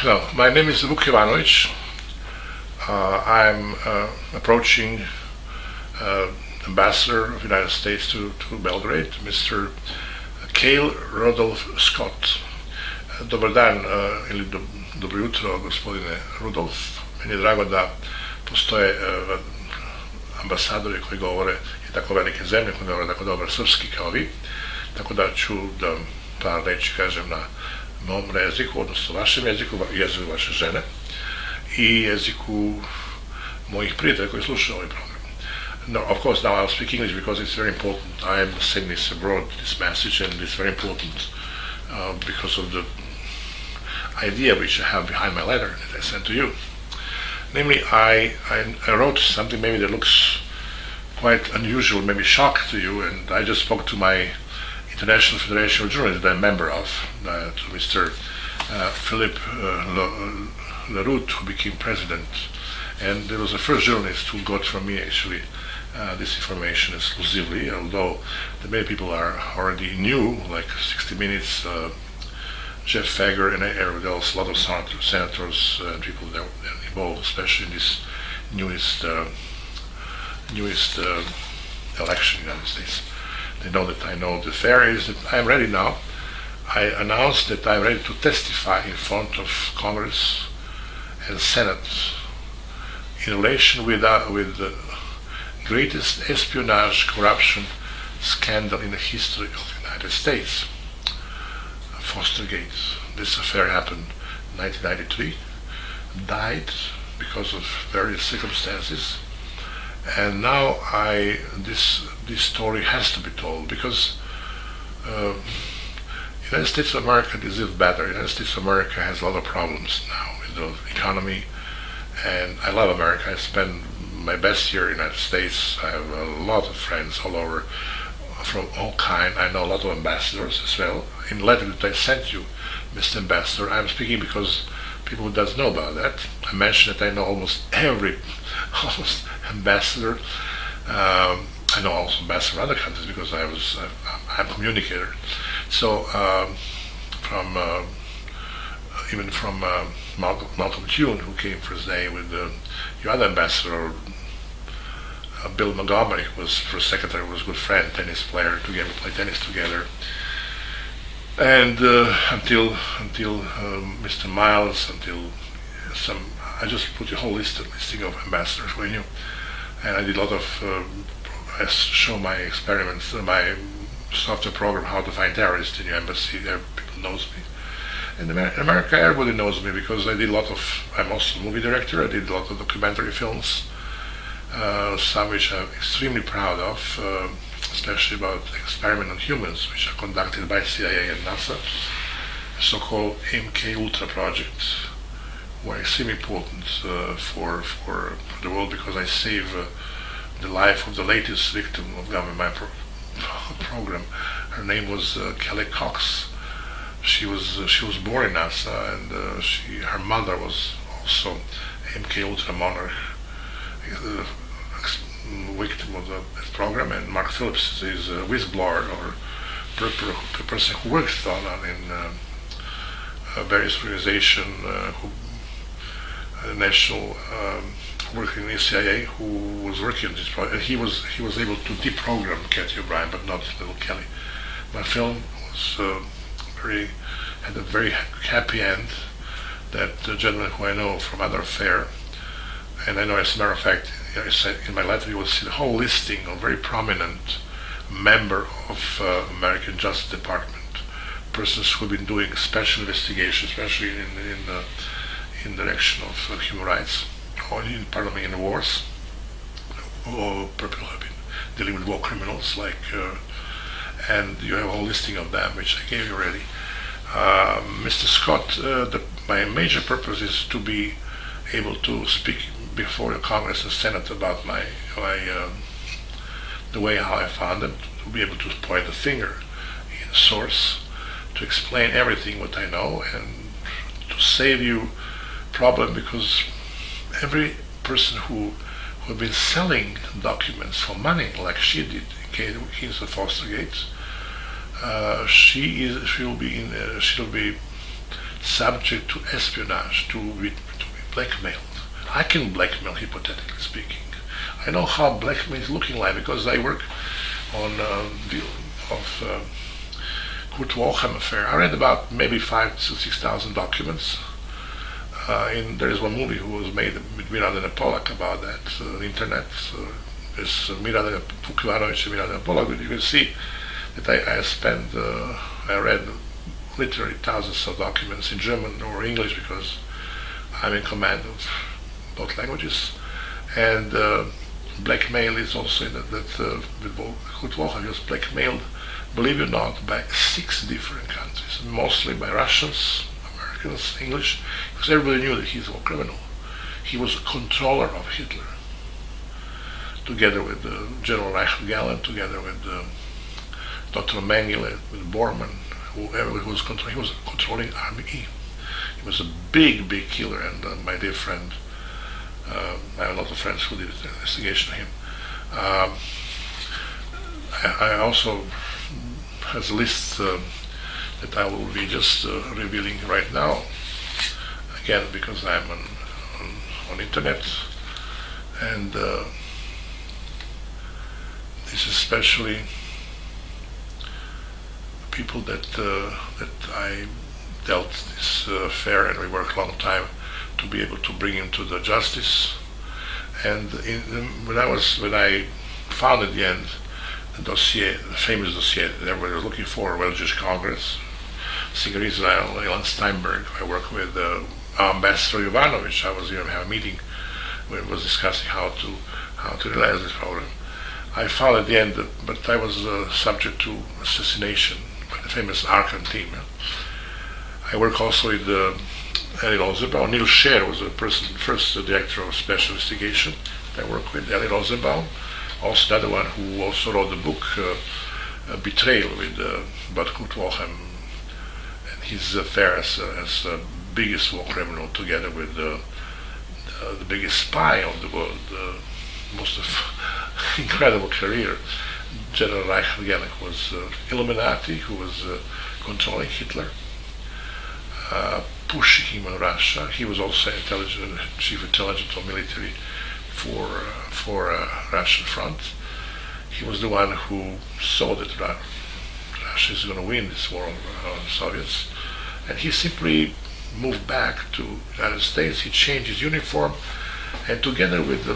Hello, my name is Vuk Jovanovic. I'm approaching Ambassador of the United States to Belgrade, Mr. Cale Rudolph Scott. Dobar dan ili dobro jutro, gospodine Rudolf. Meni je drago da postoje ambasadori koji govore i tako velike zemlje, koji govore tako dobar srpski kao vi, tako da ću da par reći kažem na mom jeziku, odnosno vašem jeziku, jeziku vaše žene i jeziku mojih prijatelja koji slušaju ovaj program. No, of course, now I'll speak English because it's very important. I am sending this abroad, this message, and it's very important because of the idea which I have behind my letter that I sent to you. Namely, I wrote something maybe that looks quite unusual, maybe shock to you, and I just spoke to my International Federation of Journalists that I'm a member of, to Mr. Philippe Leroux, who became president. And there was the first journalist who got from me actually this information exclusively, although many people are already knew, like 60 Minutes, Jeff Fager, and there was a lot of senators and people that were involved, especially in this newest election in the United States. They know that I know the affair is that I'm ready now. I announced that I'm ready to testify in front of Congress and Senate in relation with the greatest espionage corruption scandal in the history of the United States, Fostergate. This affair happened in 1993, died because of various circumstances, and now this story has to be told because United States of America deserves better. United States of America has a lot of problems now with the economy, and I love America. I spend my best year in the United States. I have a lot of friends all over from all kind. I know a lot of ambassadors as well. In the letter that I sent you, Mr. Ambassador, I'm speaking because people who doesn't know about that. I mentioned that I know almost ambassador. I know also ambassador in other countries because I'm a communicator. So from Malcolm Tune, who came first day with your other ambassador, Bill Montgomery, who was first secretary, was a good friend, tennis player, together play tennis together. And until Mr. Miles, I just put a whole listing of ambassadors who I knew, and I did a lot of I show my experiments, my software program how to find terrorists in your embassy. People knows me. In America, everybody knows me because I did a lot of. I'm also a movie director. I did a lot of documentary films, some which I'm extremely proud of, especially about experiment on humans, which are conducted by CIA and NASA, the so-called MK Ultra project, were extremely important for the world because I save the life of the latest victim of government program. Her name was Kelly Cox. She was born in NASA, and her mother was also MK Ultra monarch, victim of the program. And Mark Phillips is a whistleblower or person who worked in various organizations, national. Working in the CIA, who was working on this project. He was able to deprogram Kathy O'Brien, but not little Kelly. My film was had a very happy end. That the gentleman who I know from other affair, and I know as a matter of fact, I said in my letter you will see the whole listing of very prominent member of American Justice Department, persons who have been doing special investigations, especially in the direction of human rights. Or in the wars, or people have been dealing with war criminals, and you have a whole listing of them, which I gave you already. Mr. Scott, my major purpose is to be able to speak before the Congress and Senate about the way how I found them, to be able to point the finger in source, to explain everything what I know, and to save you problem because every person who have been selling documents for money, like she did in case of Fostergate, she'll be subject to espionage, to be blackmailed. I can blackmail, hypothetically speaking. I know how blackmail is looking like because I work on the Kurt Waldheim affair. I read about maybe 5,000 to 6,000 documents. There is one movie who was made with Miranda and Pollack about that on the internet. It's Miranda, Vuk Jovanovic and Miranda and Pollack. But you can see that I read literally thousands of documents in German or English because I'm in command of both languages. And blackmail is also in that Kurt Waldheim was blackmailed, believe it or not, by 6 different countries, mostly by Russians, Americans, English, because everybody knew that he's a war criminal. He was a controller of Hitler, together with General Reichel, together with Dr. Mengele, with Bormann, whoever he was controlling Army E. He was a big, big killer, and my dear friend, I have a lot of friends who did an investigation of him. I also has a list that I will be just revealing right now, again because I'm on internet, and this is especially people that I dealt this affair, and we worked a long time to be able to bring him to the justice. And when I found at the end the dossier, the famous dossier that everybody was looking for, World Jewish Congress, Singer Israel, Ilan Steinberg, I worked with Ambassador Jovanovic. I was here to have a meeting where it was discussing how to realize this problem. I found at the end but I was subject to assassination by the famous Arkan team. I work also with Eli Rosenbaum. Neil Scher was the first director of special investigation. I worked with Eli Rosenbaum, also the other one who also wrote the book Betrayal about Kurt Waldheim and his affair as the biggest war criminal, together with the biggest spy of the world, most incredible career. General Reichel was Illuminati, who was controlling Hitler, pushing him in Russia. He was also chief intelligence or military for Russian front. He was the one who saw that Russia is going to win this war on the Soviets, and he simply moved back to the United States. He changed his uniform, and together with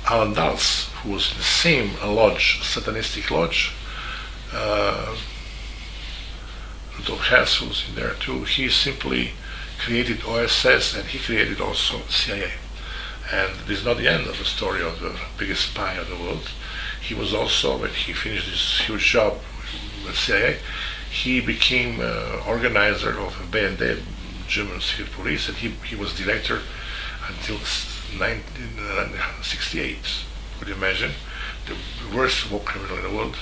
Alan Dulles, who was in the same lodge, satanistic lodge, Rudolf Hess, who was in there too, he simply created OSS, and he created also CIA. And this is not the end of the story of the biggest spy of the world. He was also, when he finished this huge job with CIA, he became organizer of BND, German secret police, and he was director until 1968. Could you imagine? The worst war criminal in the world.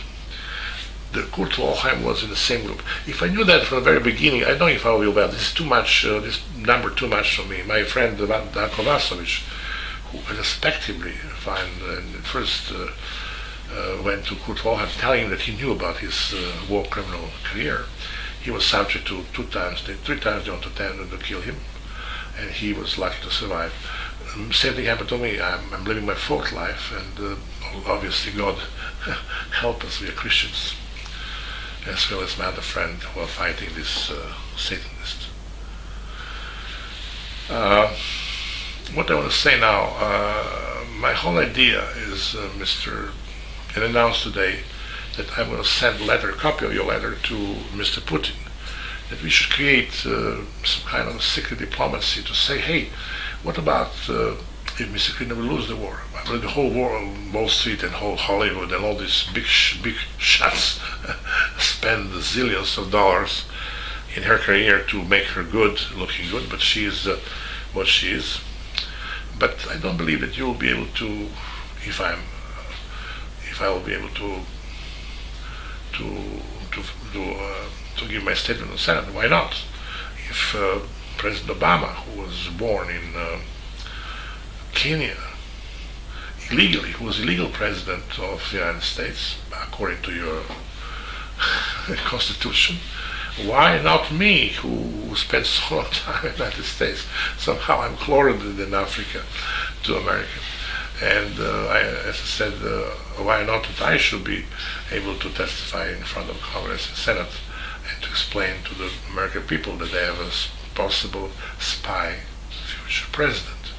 The Kurt Waldheim was in the same group. If I knew that from the very beginning, I don't know if I will be well. This is too much, this number too much for me. My friend Darko Vasovic, who respectively first went to Kurt Waldheim telling him that he knew about his war criminal career. He was subject to 3 times they wanted to kill him, and he was lucky to survive. Same thing happened to me. I'm living my 4th life, and obviously God help us, we are Christians, as well as my other friend who are fighting this Satanist. What I want to say now, my whole idea is, and announced today that I'm going to send a copy of your letter to Mr. Putin, that we should create some kind of secret diplomacy to say, hey, what about if Mr. Clinton will lose the war? I mean, the whole war on Wall Street and whole Hollywood and all these big shots spend zillions of dollars in her career to make her looking good, but she is what she is. But I don't believe that you will be able to, if I will be able to give my statement in the Senate. Why not? If President Obama, who was born in Kenya illegally, who was illegal president of the United States, according to your constitution. Why not me, who spent so long time in the United States? Somehow I'm closer in Africa to America. And as I said, why not that I should be able to testify in front of Congress and Senate and to explain to the American people that they have a possible spy future president.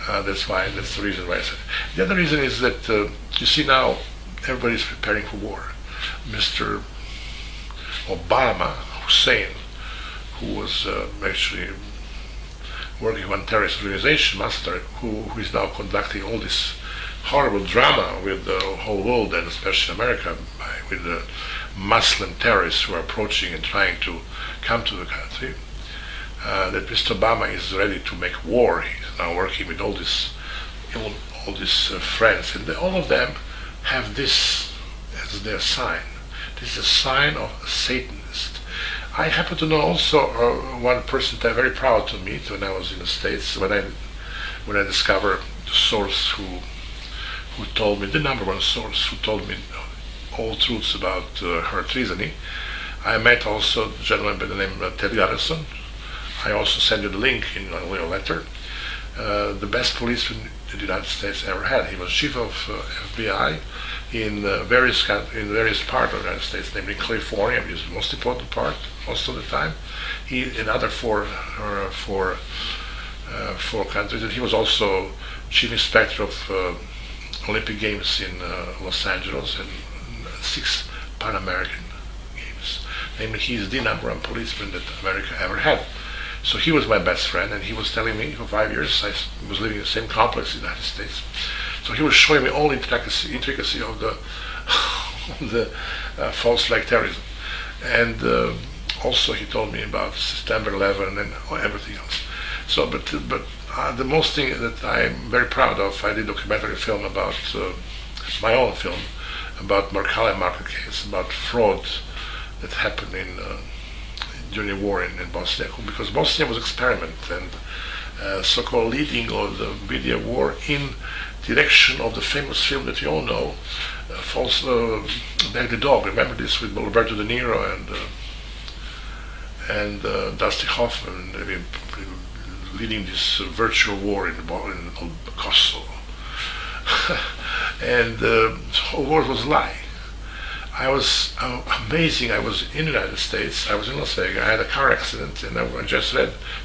That's the reason why I said it. The other reason is that you see now everybody's preparing for war. Mr. Obama Hussein, who was actually working on terrorist organization, master, who is now conducting all this horrible drama with the whole world and especially America with the Muslim terrorists who are approaching and trying to come to the country. That Mr. Obama is ready to make war. He's now working with all these friends, and all of them have this as their sign. This is a sign of a Satanist. I happen to know also one person that I'm very proud to meet when I was in the States, when I discovered the source who told me, the number one source who told me all truths about her treason. I met also a gentleman by the name of Ted Garrison. I also sent you the link in a little letter. The best policeman the United States ever had. He was chief of FBI in various parts of the United States, namely California, which is the most important part most of the time. He in other four countries, and he was also chief inspector of Olympic Games in Los Angeles and 6 Pan-American Games. Namely, he is the number one policeman that America ever had. So he was my best friend, and he was telling me for 5 years I was living in the same complex in the United States. So he was showing me all the intricacy of the false flag terrorism, and also he told me about September 11 and everything else. So, but the most thing that I'm very proud of, I did a documentary film about my own film about Markale market case, about fraud that happened during the war in Bosnia, because Bosnia was experiment and so-called leading of the media war in direction of the famous film that you all know, Back the Dog. Remember this with Roberto De Niro and Dusty Hoffman leading this virtual war in Kosovo. And the whole war was a lie. I was amazing. I was in the United States. I was in Las Vegas. I had a car accident, and I just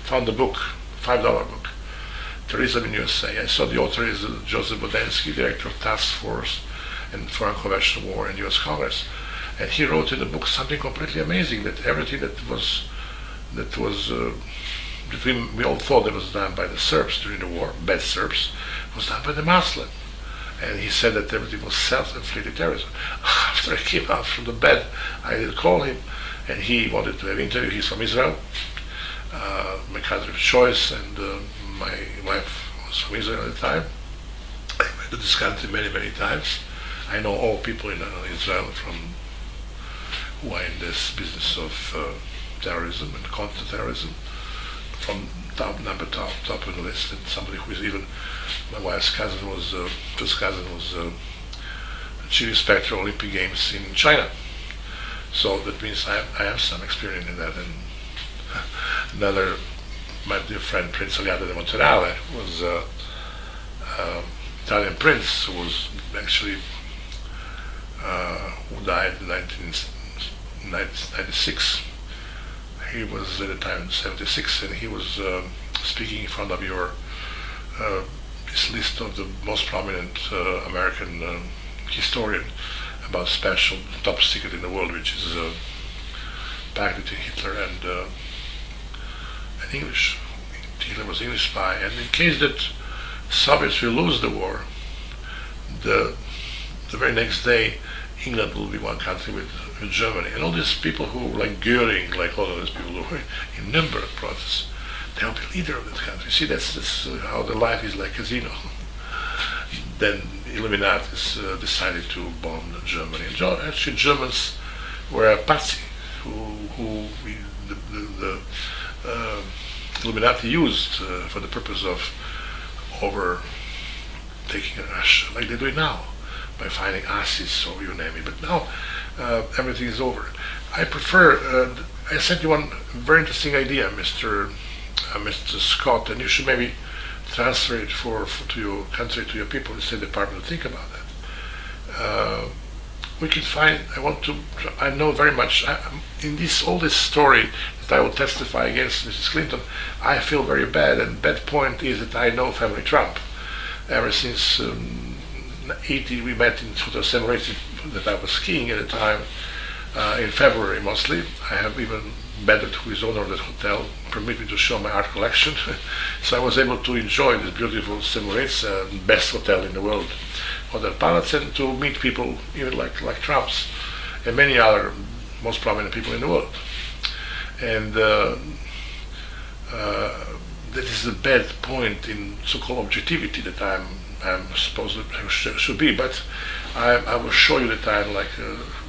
found the book, $5 book, Terrorism in USA. I saw the author is Joseph Bodensky, director of Task Force and for Unconventional War in U.S. Congress, and he wrote in the book something completely amazing, that everything that was we all thought it was done by the Serbs during the war, bad Serbs, was done by the Muslims. And he said that everything was self-inflicted terrorism. After I came out from the bed, I did call him, and he wanted to have an interview. He's from Israel, my country of choice, and my wife was from Israel at the time. I went to this country many, many times. I know all people in Israel who are in this business of terrorism and counter-terrorism, from top of the list, and somebody who is even my wife's cousin was first cousin was chief inspector of Olympic Games in China. So that means I have some experience in that. And another, my dear friend Prince Aliato de Monterale was Italian prince who was actually who died in 1996. He was at the time 76, and he was speaking in front of your this list of the most prominent American historian about special top secret in the world, which is a pact between Hitler and English. Hitler was English spy, and in case that Soviets will lose the war, the very next day England will be one country with Germany, and all these people who like Goering, like all of these people who were in Nuremberg process, they'll be leader of that country. See, that's how the life is like casino. Then Illuminatis decided to bomb Germany. And actually, Germans were a patsy who the Illuminati used for the purpose of overtaking Russia, like they do it now, by finding assets or you name it. But now everything is over. I prefer. I sent you one very interesting idea, Mr. Scott, and you should maybe transfer it to your country, to your people, the State Department to think about that. We can find. I know very much in all this story that I will testify against Mrs. Clinton. I feel very bad, and bad point is that I know family Trump. Ever since 80, we met in 2007, that I was skiing at the time, in February mostly. I have even begged who is owner of that hotel, permit me to show my art collection. So I was able to enjoy this beautiful Semirates, best hotel in the world, Hotel Palace, and to meet people even like Trump's and many other most prominent people in the world. And that is a bad point in so-called objectivity that I'm supposed to should be. But I will show you that I'm like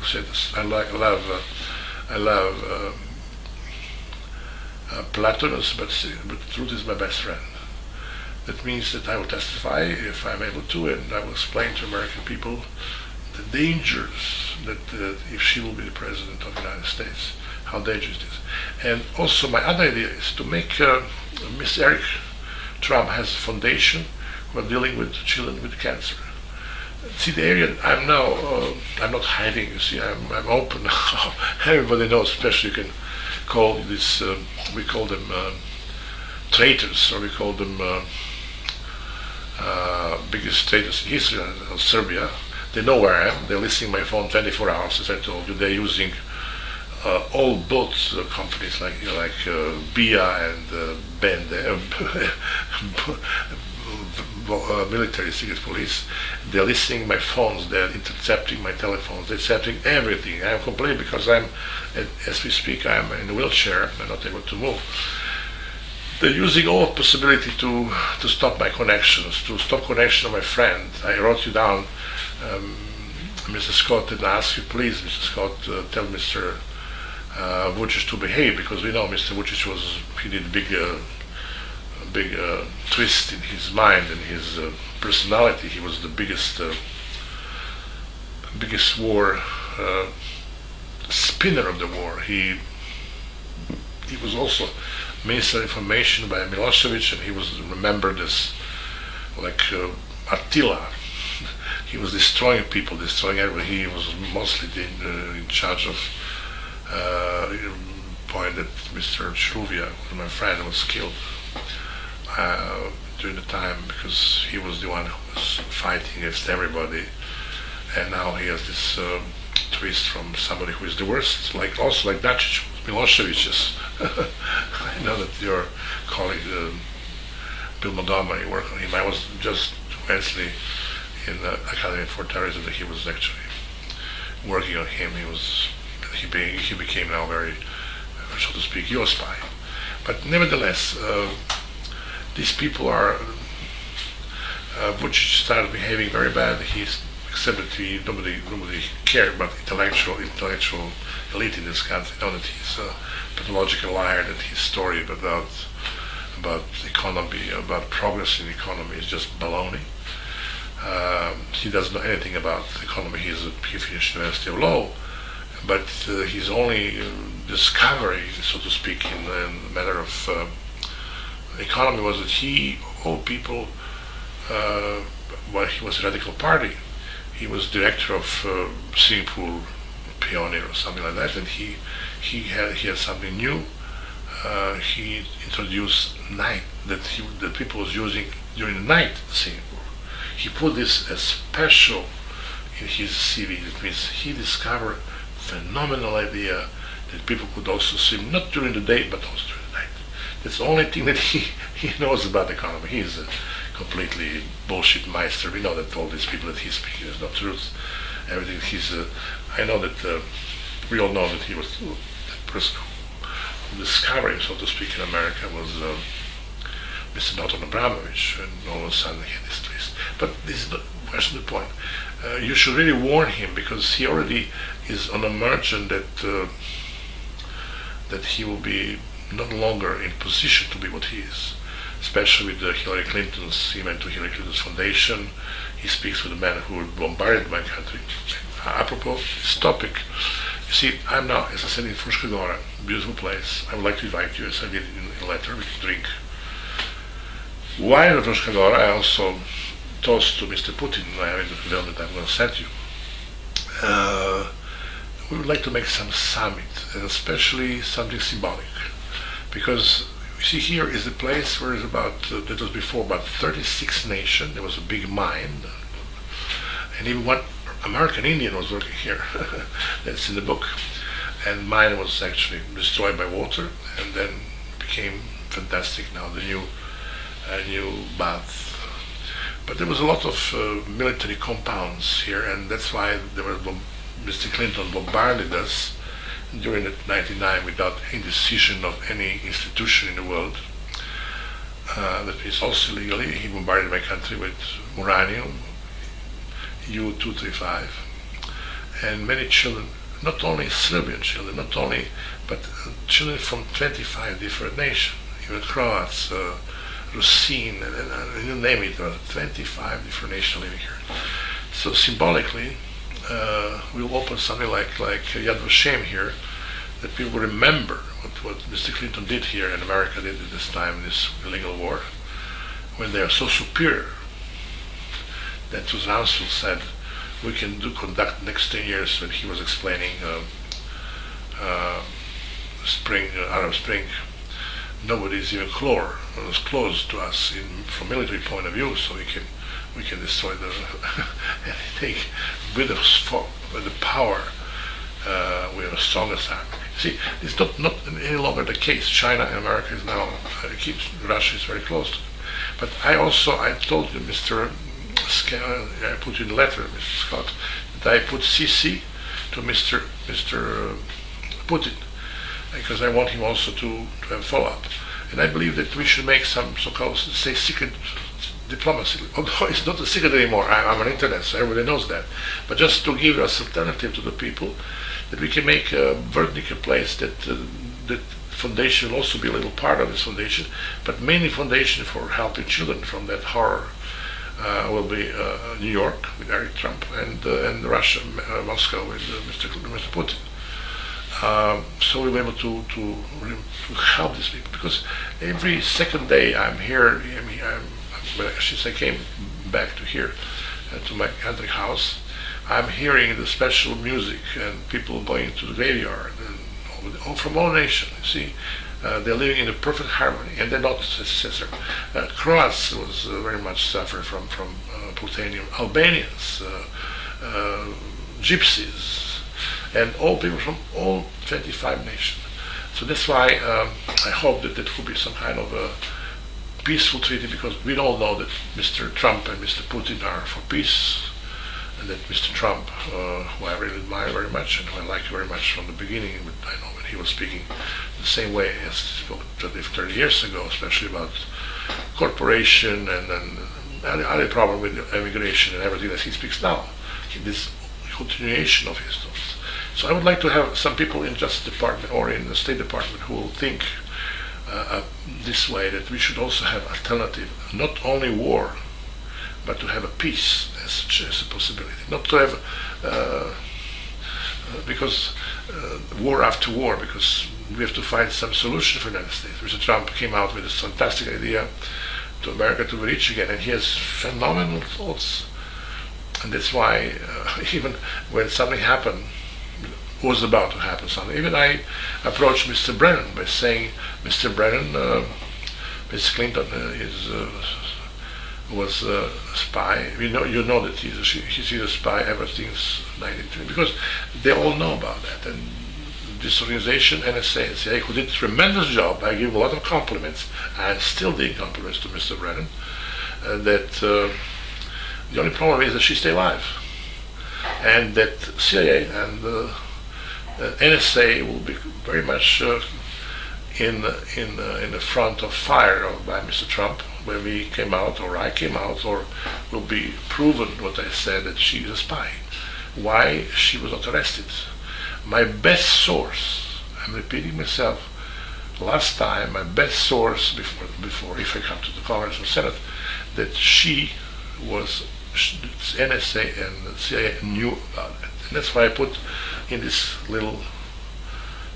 said. I love Platonus, but truth is my best friend. That means that I will testify if I'm able to, and I will explain to American people the dangers that if she will be the president of the United States, how dangerous it is. And also my other idea is to make Miss Eric Trump has a foundation who are dealing with children with cancer. See, the area I'm now, I'm not hiding, you see, I'm open now. Everybody knows, especially you can call this, we call them traitors, or we call them biggest traitors in history of Serbia. They know where I am. They're listening to my phone 24 hours, as I told you. They're using all boat companies like BIA and military secret police. They're listening to my phones. They're intercepting my telephones. They're intercepting everything. I'm complaining because as we speak, I'm in a wheelchair. I'm not able to move. They're using all possibility to stop my connections, to stop connection of my friend. I wrote you down, Mr. Scott, and I ask you, please, Mr. Scott, tell Mr. Vučić to behave, because we know Mr. Vučić he did a big twist in his mind and his personality. He was the biggest war spinner of the war. He was also Minister of Information by Milosevic, and he was remembered as like Attila. He was destroying people, destroying everything. He was mostly in charge of point that Mr. Shruvia, my friend, was killed during the time, because he was the one who was fighting against everybody, and now he has this twist from somebody who is the worst, like also like Dacic, Milosevic. I know that your colleague Bill Montgomery worked on him. I was just recently in the Academy for Terrorism that he was actually working on him. He became now very, so to speak, your spy. But nevertheless, these people are. Vučić started behaving very bad. He's accepted nobody cared about intellectual elite in this country. Know that he's a pathological liar. That his story about economy, about progress in the economy, is just baloney. He doesn't know anything about economy. He finished University of Law, but his only discovery, so to speak, in the matter of economy was that he owed people. He was a radical party. He was director of swimming pool pioneer or something like that, and he had something new. He introduced night that people was using during the night swimming pool. He put this as special in his CV. That means he discovered phenomenal idea that people could also swim not during the day but also during the night. That's the only thing that he knows about the economy. He's a completely bullshit meister. We know that all these people that he's speaking is not truth. Everything I know that we all know that he was the person who discovered him, so to speak, in America was Mr. Milton Abramovich, and all of a sudden he had this twist. But this is that's the point. You should really warn him, because he already is on a margin that he will be no longer in position to be what he is. Especially with Hillary Clinton's, he went to Hillary Clinton's foundation. He speaks with the man who bombarded my country, apropos this topic, you see, I'm now, as I said, in Fruška, beautiful place. I would like to invite you, as I did in a letter, we can drink. While in Fruška, I also toast to Mr. Putin, I have a bill that I'm going to send you. We would like to make some summit, and especially something symbolic, because you see, here is a place where it's about, that was before about 36 nations. There was a big mine, and even one American Indian was working here. That's in the book. And mine was actually destroyed by water, and then became fantastic now, the new bath. But there was a lot of military compounds here, and that's why there were Mr. Clinton bombarded us during the 99 without any decision of any institution in the world. That is also illegally. He bombarded my country with uranium, U-235, and many children, not only Serbian children, but children from 25 different nations, even Croats, Rusyn, and you name it, 25 different nations living here. So symbolically, we'll open something like Yad Vashem here, that people remember what Mr. Clinton did here and America did at this time, this illegal war, when they are so superior that Rumsfeld said we can conduct next 10 years when he was explaining Arab Spring. Nobody is even close to us from military point of view, so we can destroy anything with the power. We are the strongest army. See, it's not any longer the case. China and America is now Russia is very close to them. But I told you, I put in the letter, Mr. Scott, that I put CC to Mr. Putin, because I want him also to have follow-up. And I believe that we should make some so-called, say, secret diplomacy, although it's not a secret anymore. I'm on internet, so everybody knows that. But just to give us alternative to the people, that we can make a Verdnica place, that foundation will also be a little part of this foundation, but mainly foundation for helping children from that horror will be New York with Eric Trump, and Russia, Moscow with Mr. Putin. So we'll be able to help these people, because every second day I'm here. Since I came back to here, to my country house, I'm hearing the special music and people going to the graveyard, and all from all nations. You see, they're living in a perfect harmony, and they're not. Croats was very much suffer from plutonium. Albanians, Gypsies, and all people from all 25 nations. So that's why I hope that will be some kind of a peaceful treaty, because we all know that Mr. Trump and Mr. Putin are for peace, and that Mr. Trump, who I really admire very much and who I liked very much from the beginning, I know when he was speaking the same way as he spoke 30 years ago, especially about corporation and other problem with immigration and everything that he speaks now, this continuation of his thoughts. So I would like to have some people in Justice Department or in the State Department who will think this way, that we should also have alternative, not only war, but to have a peace as a possibility. Not to have, because war after war, because we have to find some solution for the United States. Mr. Trump came out with this fantastic idea to America to reach again, and he has phenomenal thoughts. And that's why even when something happened, was about to happen something, even I approached Mr. Brennan by saying, Mr. Brennan, Mr. Clinton was a spy. You know that he's a spy ever since 1993, because they all know about that. And this organization, NSA and CIA, who did a tremendous job, I give a lot of compliments, and still did compliments to Mr. Brennan, that the only problem is that she stayed alive, and that CIA and NSA will be very much in the front of fire by Mr. Trump when we came out, or I came out, or will be proven what I said, that she is a spy. Why she was not arrested? My best source, I'm repeating myself, last time, my best source before if I come to the Congress or Senate, that she was, NSA and CIA knew about it, And that's why I put in this little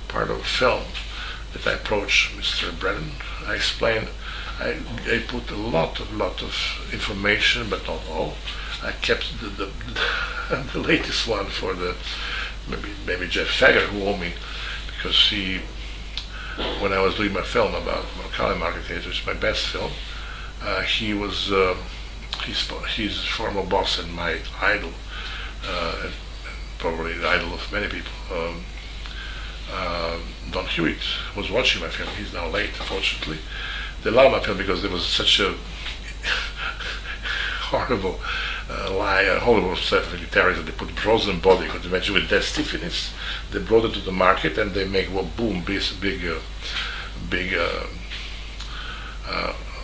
part of the film that I approach Mr. Brennan. I explain, I put a lot of information, but not all. I kept the latest one for the maybe Jeff Fager, who owned me, because when I was doing my film about Macaulay Marketplace, which is my best film, he was his former boss and my idol, and probably the idol of many people. Don Hewitt was watching my film. He's now late, unfortunately. They loved my film because there was such a horrible horrible stuff in guitars that they put frozen body. You could imagine with that stiffiness. They brought it to the market and they make boom, big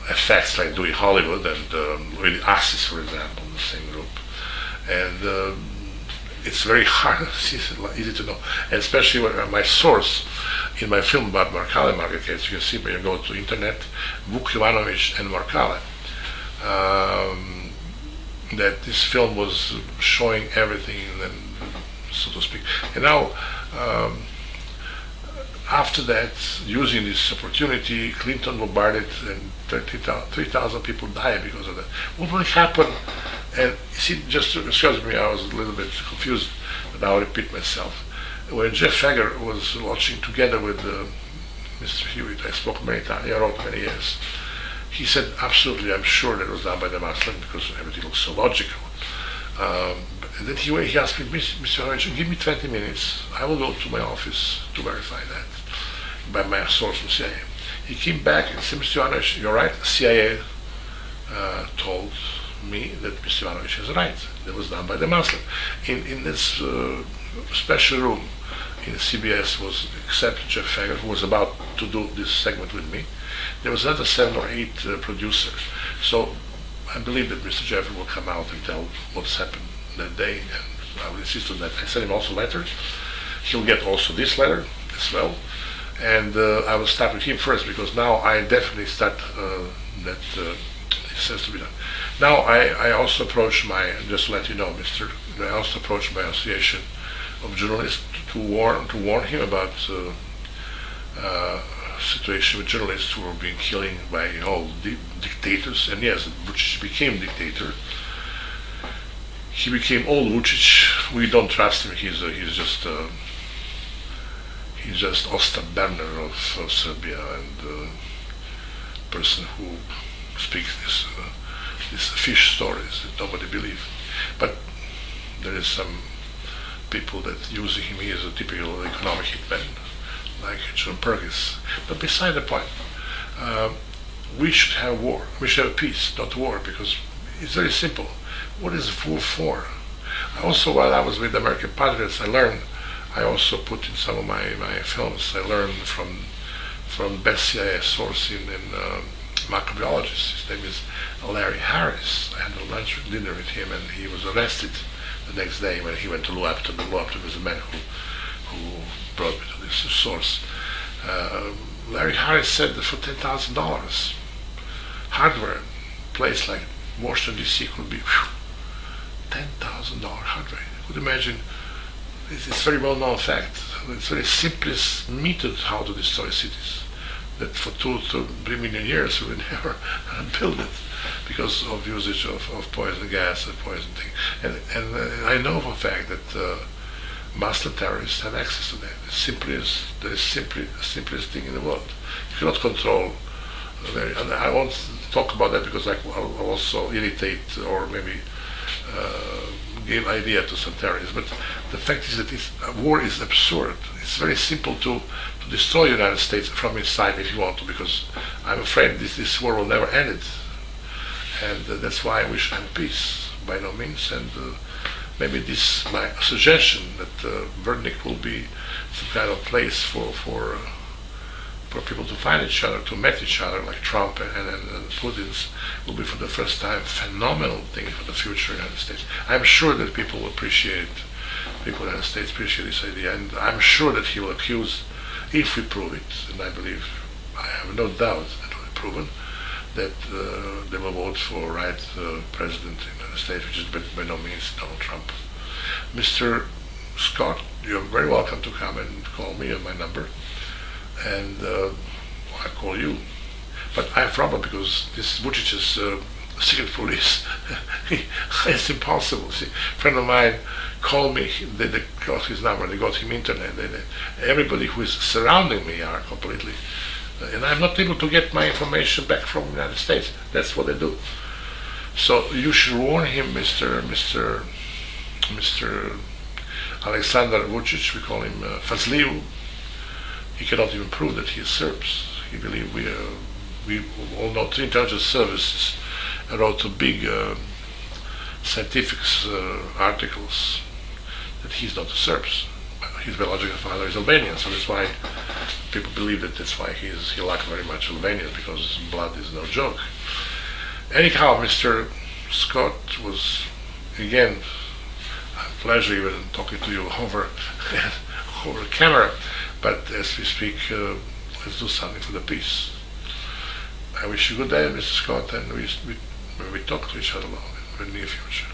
effects like doing Hollywood and with Assis, for example, in the same group. And it's very hard, easy to know, and especially when my source in my film about Macaulay Marketplace, you can see when you go to internet, Vuk Jovanovic and Macaulay, that this film was showing everything, and so to speak. And now, after that, using this opportunity, Clinton bombarded and 3,000 people died because of that. What will happen? And you see, just to excuse me, I was a little bit confused, but I'll repeat myself. When Jeff Fager was watching together with Mr. Hewitt, I spoke many times, I wrote many years. He said, absolutely, I'm sure that it was done by the Muslim because everything looks so logical. And then he asked me, Mr. Jovanovic, give me 20 minutes. I will go to my office to verify that by my source from CIA. He came back and said, Mr. Jovanovic, you're right. CIA told me that Mr. Jovanovic is right. That was done by the Muslim. In this special room in CBS was, except Jeff Fager, who was about to do this segment with me, there was another 7 or 8 producers. So I believe that Mr. Jeffrey will come out and tell what's happened that day, and I will insist on that. I sent him also letters. He'll get also this letter as well, and I will start with him first because now I definitely start that it has to be done. Now I also approach just to let you know, Mr. I also approached my association of journalists to warn him about situation with journalists who were being killed by all dictators. And yes, Vučić became dictator. He became old Vučić. We don't trust him. He's just Osta Berner of Serbia, and person who speaks these fish stories that nobody believes. But there is some people that using him. He is a typical economic hitman, like John Perkins. But beside the point, we should have war. We should have peace, not war, because it's very simple. What is war for? Also, while I was with the American Patriots, I also put in some of my films, I learned from best CIA source in microbiologist. His name is Larry Harris. I had a dinner with him, and he was arrested the next day when he went to Loretta. Loretta was the man who brought me to this source. Larry Harris said that for $10,000, hardware, place like Washington D.C. could be $10,000 hardware. You could imagine. It's very well known fact. It's very simplest method how to destroy cities. That for 2 to 3 million years we never build it because of usage of poison gas and poison thing. And I know for a fact that Muslim terrorists have access to that. The simplest thing in the world. You cannot control. And I won't talk about that because I'll also irritate or maybe give idea to some terrorists. But the fact is that war is absurd. It's very simple to destroy the United States from inside if you want to, because I'm afraid this war will never end. And that's why we should have peace, by no means. And maybe this my suggestion that Vernick will be some kind of place for people to find each other, to meet each other, like Trump and Putin's, will be for the first time phenomenal thing for the future of the United States. I'm sure that people in the United States appreciate this idea, and I'm sure that he will accuse, if we prove it, and I have no doubt that it will be proven, that they will vote for right president in the United States, which is by no means Donald Trump. Mr. Scott, you're very welcome to come and call me on my number, and I'll call you. But I have a problem because this Vucic's secret police, it's impossible. See, a friend of mine called me, they got his number, they got him internet, everybody who is surrounding me are completely, and I'm not able to get my information back from the United States. That's what they do. So you should warn him, Mr. Alexander Vucic, we call him Fazliu. He cannot even prove that he is Serbs. He believes we all know the intelligence services wrote two big scientific articles that he's not a Serb. His biological father is Albanian, so that's why people believe that's why he likes very much Albanians, because his blood is no joke. Anyhow, Mr. Scott, was again a pleasure even talking to you over camera. But as we speak, let's do something for the peace. I wish you a good day, Mr. Scott, and we talk to each other in the near future.